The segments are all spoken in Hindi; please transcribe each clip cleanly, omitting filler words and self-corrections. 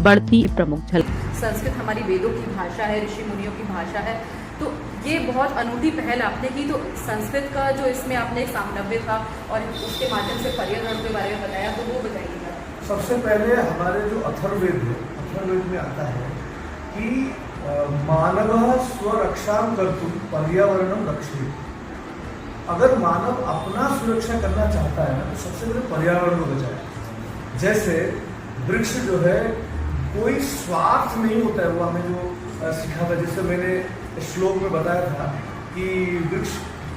बढ़ती प्रमुख झलक। संस्कृत हमारी वेदों की भाषा है, ऋषि मुनियों की भाषा है, तो ये बहुत अनूठी पहल आपने की। तो संस्कृत का जो इसमें आपने एक सामनव्य था और उसके माध्यम से पर्यावरण के बारे में बताया, तो वो बताइएगा। सबसे पहले हमारे जो अथर्ववेद है, अथर्ववेद में आता है कि मानवः स्वरक्षां कर्तुं पर्यावरणं रक्षेत्। अगर मानव अपना सुरक्षा करना चाहता है ना, तो सबसे पहले पर्यावरण को बचाए। जैसे वृक्ष जो है कोई स्वार्थ नहीं होता है, वो हमें जो सिखा था, जैसे मैंने श्लोक में बताया था कि वृक्ष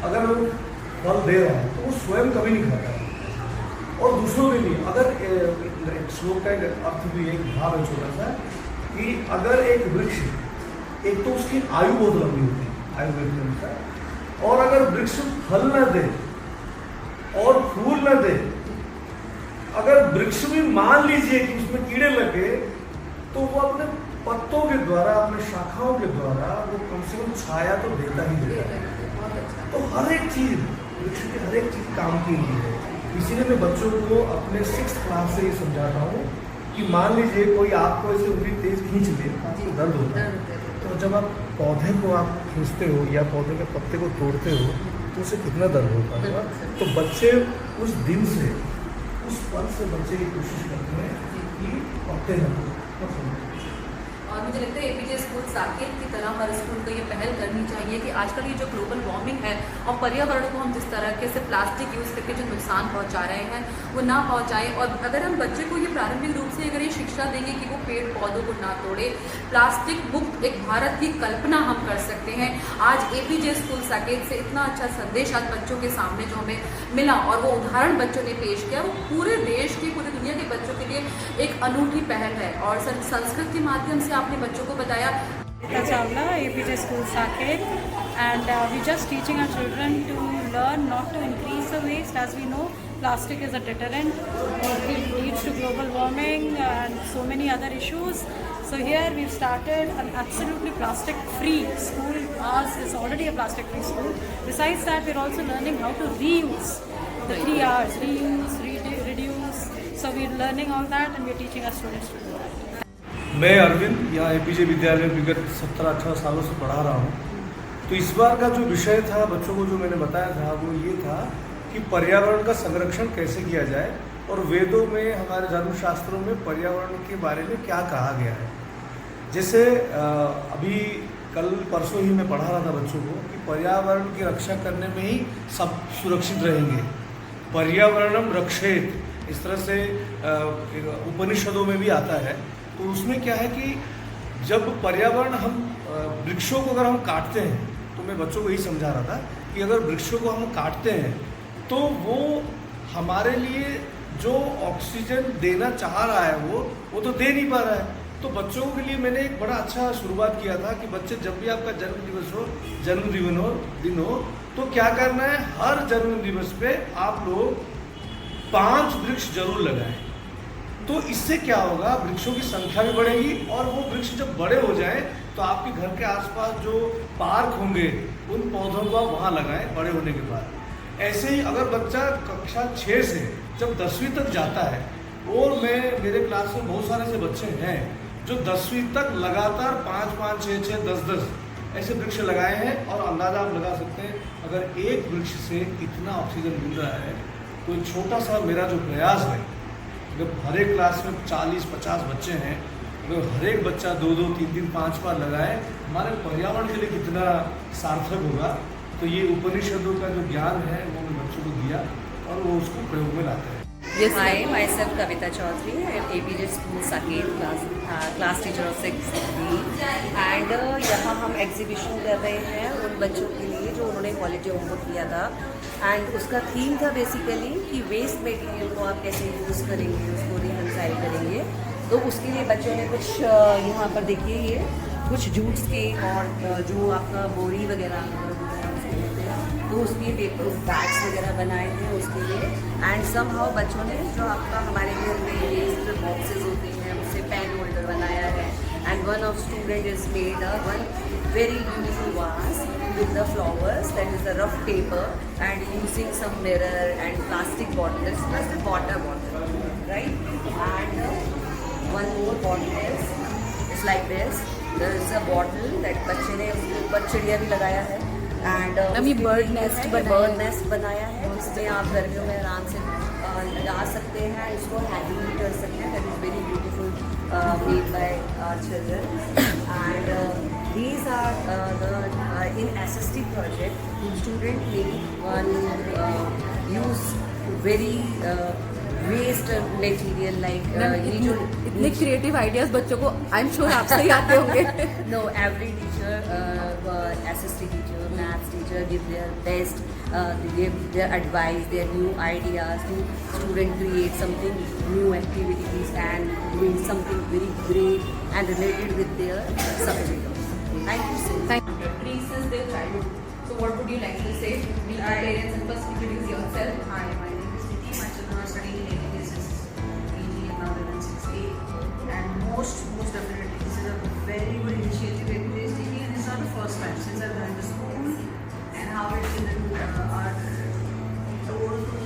अगर फल दे रहा है तो वो स्वयं कभी नहीं खाता है और दूसरों के लिए। अगर एक श्लोक का एक अर्थ भी, एक भाव है छोटा सा, कि अगर एक वृक्ष, एक तो उसकी आयु बहुत लंबी होती है आयुर्वेद के अनुसार, और अगर वृक्ष फल न दे और फूल न दे, अगर वृक्ष भी मान लीजिए कि उसमें कीड़े लगे, तो वो अपने पत्तों के द्वारा, अपने शाखाओं के द्वारा वो कम से कम छाया तो देता ही देता है। तो हर एक चीज, वृक्ष की हर एक चीज काम की लिए है। इसीलिए मैं बच्चों को अपने 6th क्लास से ही समझाता हूँ कि मान लीजिए कोई आपको ऐसे उंगली तेज खींच ले, आपको दर्द होता है, तो जब आप पौधे को आप खींचते हो या पौधे के पत्ते को तोड़ते हो तो उसे कितना दर्द होता है। तो बच्चे उस दिन से, उस पल से बच्चे की कोशिश करते हैं कि पत्ते न तोड़ें। और मुझे लगता है एपीजे स्कूल साकेत की तरह हर स्कूल को ये पहल करनी चाहिए कि आजकल ये जो ग्लोबल वार्मिंग है और पर्यावरण को हम जिस तरीके से प्लास्टिक यूज़ करके जो नुकसान पहुंचा रहे हैं वो ना पहुंचाएं। और अगर हम बच्चे को ये प्रारंभिक रूप से अगर ये शिक्षा देंगे कि वो पेड़ पौधों को ना तोड़े, प्लास्टिक मुक्त एक भारत की कल्पना हम कर सकते हैं। आज एपीजे स्कूल साकेत से इतना अच्छा संदेश आज बच्चों के सामने जो हमें मिला और वो उदाहरण बच्चों ने पेश किया, वो पूरे देश की, पूरी दुनिया के बच्चों के लिए एक अनूठी पहल है। और संस्कृत के माध्यम से आपने बच्चों को बताया। Rita Chawla, APJ School Saket, and we're just teaching our children to learn not to increase the waste. As we know, plastic is a deterrent. It leads to global warming and so many other issues. So here we've started an absolutely plastic-free school. Ours is already a plastic-free school. Besides that, we're also learning how to reuse the 3 R's: reuse, reduce. So we're learning all that, and we're teaching our students to do that. मैं अरविंद यहाँ एपीजे विद्यालय विगत 17-18 सालों से पढ़ा रहा हूँ। तो इस बार का जो विषय था बच्चों को, जो मैंने बताया था, वो ये था कि पर्यावरण का संरक्षण कैसे किया जाए और वेदों में, हमारे धर्मशास्त्रों में पर्यावरण के बारे में क्या कहा गया है। जैसे अभी कल परसों ही मैं पढ़ा रहा था बच्चों को कि पर्यावरण की रक्षा करने में ही सब सुरक्षित रहेंगे, पर्यावरणम रक्षेत, इस तरह से उपनिषदों में भी आता है। तो उसमें क्या है कि जब पर्यावरण, हम वृक्षों को अगर हम काटते हैं, तो मैं बच्चों को यही समझा रहा था कि अगर वृक्षों को हम काटते हैं तो वो हमारे लिए जो ऑक्सीजन देना चाह रहा है वो तो दे नहीं पा रहा है। तो बच्चों के लिए मैंने एक बड़ा अच्छा शुरुआत किया था कि बच्चे, जब भी आपका जन्मदिन हो तो क्या करना है, हर जन्मदिवस पे आप लोग 5 वृक्ष जरूर लगाएं। तो इससे क्या होगा, वृक्षों की संख्या भी बढ़ेगी और वो वृक्ष जब बड़े हो जाएं तो आपके घर के आसपास जो पार्क होंगे उन पौधों को आप वहाँ लगाएं बड़े होने के बाद। ऐसे ही अगर बच्चा कक्षा 6 से जब 10वीं तक जाता है, और मेरे क्लास में बहुत सारे ऐसे बच्चे हैं जो 10वीं तक लगातार 5-5, 6-6, 10-10 ऐसे वृक्ष लगाए हैं। और अंदाजा आप लगा सकते हैं, अगर एक वृक्ष से इतना ऑक्सीजन मिल रहा है तो एक छोटा सा मेरा जो प्रयास है, जब हर एक क्लास में 40-50 बच्चे हैं, अगर हर एक बच्चा 2-2, 3-3, 5 बार लगाए, हमारे पर्यावरण के लिए कितना सार्थक होगा। तो ये उपनिषदों का जो ज्ञान है वो मैं बच्चों को दिया और वो उसको प्रयोग में लाते हैं। Hi, myself Kavita Chaudhary at APJ School Saket, class teacher of 6th B, and यहाँ हम एग्जीबिशन कर रहे हैं उन बच्चों के लिए जो उन्होंने क्वालिटी होमवर्क किया था। एंड उसका थीम था बेसिकली कि वेस्ट मटेरियल को आप कैसे यूज़ करेंगे, उसको रिकंसाइल करेंगे। तो उसके लिए बच्चों ने कुछ यहाँ पर देखिए, ये कुछ जूट्स के और जो आपका बोरी वगैरह तो उसके पेपर बैग्स वगैरह बनाए हैं उसके लिए। एंड समहाउ बच्चों ने जो आपका हमारे घर में वेस्ट बॉक्सेस होते हैं उससे पेन होल्डर बनाया है। And one of student is made one very beautiful वास with the flowers, that is the rough paper, and using some mirror and plastic bottles plus the water bottle, right? And one more bottle is it's like this. There is a bottle that बच्चे ने उसके ऊपर चिड़िया भी लगाया है एंड मैम, ये bird nest बनाया है। बर्ड नेस्ट बनाया है जिसमें आप गर्मियों में आराम से लगा सकते हैं, इसको हैंगिंग भी कर सकते हैं. That is very beautiful made by our children and these are in SST project student need one use very waste material like ये जो इतने क्रिएटिव आइडियाज बच्चों को आई एम श्योर आपसे ही आते होंगे. no, every teacher, SST teacher, maths teacher give their best, they give their advice, their new ideas to student create something new activities and doing something very great and related with their subject. Thank you so much. Trees since their childhood. So what would you like to say? Meet your parents and first introduce yourself. Hi, my name is Niti. My children are studying in APJS PG and now they're in 6A. And most definitely, this is a very good initiative APJ is taking, and it's not the first time since I've joined the school and how our children are told to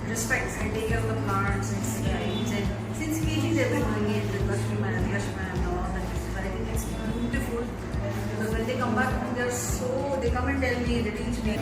respect and take care of the plants and trees. And since KG they've been doing it with Lakshmi ma'am and all that. But I think it's beautiful because when they come back home, they come and tell me, they teach me.